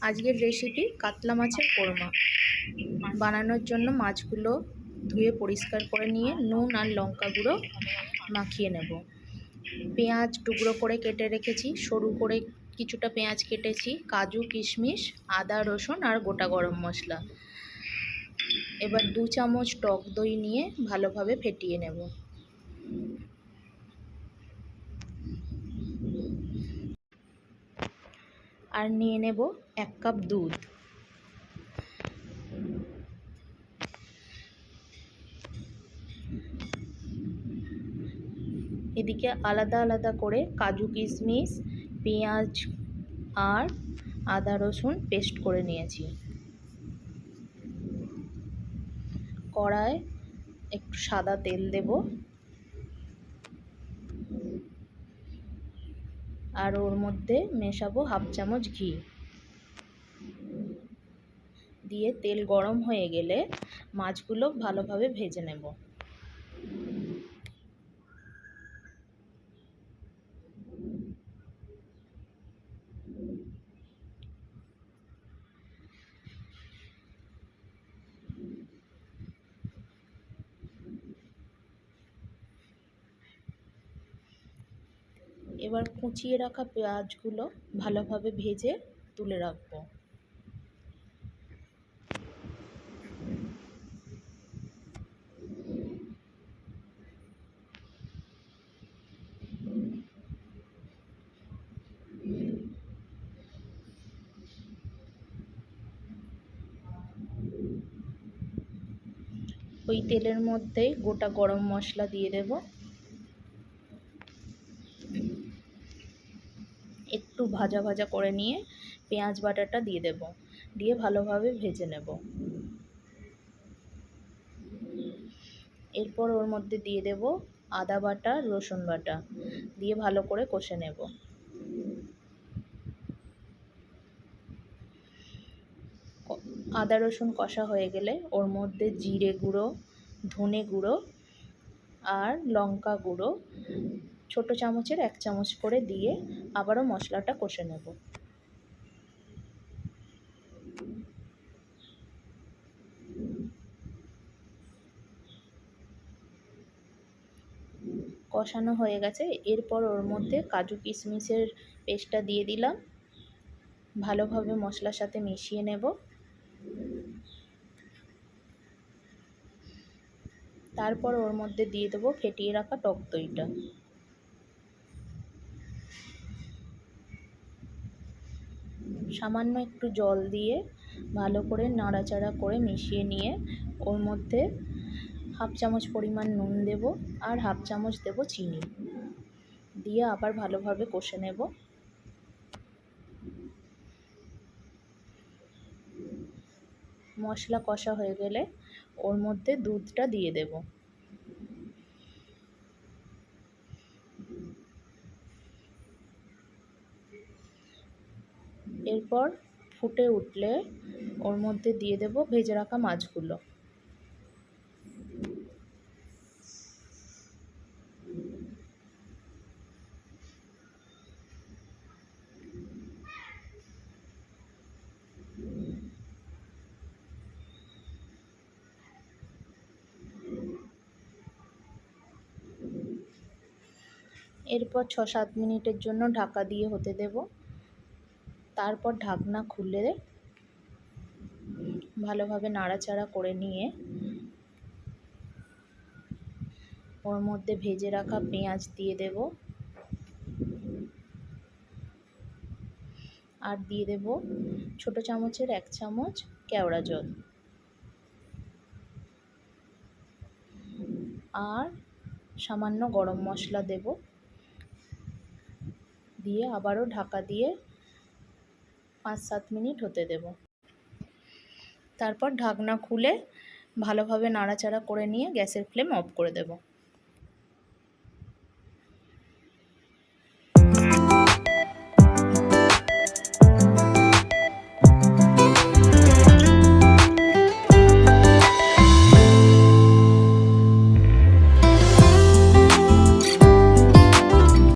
আজকের রেসিপি কাতলা মাছের কোরমা। বানানোর জন্য মাছগুলো ধুয়ে পরিষ্কার করে নিয়ে নুন আর লঙ্কা গুঁড়ো মাখিয়ে নেব। পেঁয়াজ টুকরো করে কেটে রেখেছি, সরু করে কিছুটা পেঁয়াজ কেটেছি, কাজু কিশমিশ, আদা রসুন আর গোটা গরম মশলা। এবার 2 চামচ টক দই নিয়ে ভালোভাবে ফেটিয়ে নেব। আর নিয়ে নেব 1 কাপ দুধ। এদিকে আলাদা আলাদা করে কাজু কিশমিশ, পেঁয়াজ আর আদা রসুন পেস্ট করে নিয়েছি। কড়ায় একটু সাদা তেল দেব আর ওর মধ্যে মেশাবো 1/2 চামচ ঘি। দিয়ে তেল গরম হয়ে গেলে মাছগুলো ভালোভাবে ভেজে নেব। এবার কুচিয়ে রাখা পেঁয়াজগুলো ভালোভাবে ভেজে তুলে রাখবো। ওই তেলের মধ্যেই গোটা গরম মশলা দিয়ে দেব, একটু ভাজা ভাজা করে নিয়ে পেঁয়াজ বাটাটা দিয়ে দেব, দিয়ে ভালোভাবে ভেজে নেব। এরপর ওর মধ্যে দিয়ে দেব আদা বাটা, রসুন বাটা, দিয়ে ভালো করে কষে নেব। আদা রসুন কষা হয়ে গেলে ওর মধ্যে জিরে গুঁড়ো, ধনে গুঁড়ো আর লঙ্কা গুঁড়ো ছোট চামচের 1 চামচ করে দিয়ে আবারও মশলাটা কষে নেব। কষানো হয়ে গেছে। এরপর ওর মধ্যে কাজু কিশমিশের পেস্টটা দিয়ে দিলাম, ভালোভাবে মশলার সাথে মিশিয়ে নেব। তারপর ওর মধ্যে দিয়ে দেবো ফেটিয়ে রাখা টক দইটা। সামান্য একটু জল দিয়ে ভালো করে নাড়াচাড়া করে মিশিয়ে নিয়ে ওর মধ্যে 1/2 চামচ পরিমাণ নুন দেব আর 1/2 চামচ দেব চিনি, দিয়ে আবার ভালোভাবে কষে নেব। মশলা কষা হয়ে গেলে ওর মধ্যে দুধটা দিয়ে দেব। এরপর ফুটে উঠলে ওর মধ্যে দিয়ে দেব ভেজে রাখা মাছগুলো। এরপর 6-7 মিনিটের জন্য ঢাকা দিয়ে হতে দেব। তারপর ঢাকনা খুলে ভালোভাবে নাড়াচাড়া করে নিয়ে ওর মধ্যে ভেজে রাখা পেঁয়াজ দিয়ে দেব আর দিয়ে দেব ছোট চামচের 1 চামচ কেওড়া জল আর সামান্য গরম মশলা দেব, দিয়ে আবারও ঢাকা দিয়ে 5-7 মিনিট হতে দেব। তারপর ঢাকনা খুলে ভালোভাবে নাড়াচাড়া করে নিয়ে গ্যাসের ফ্লেম অফ করে দেব।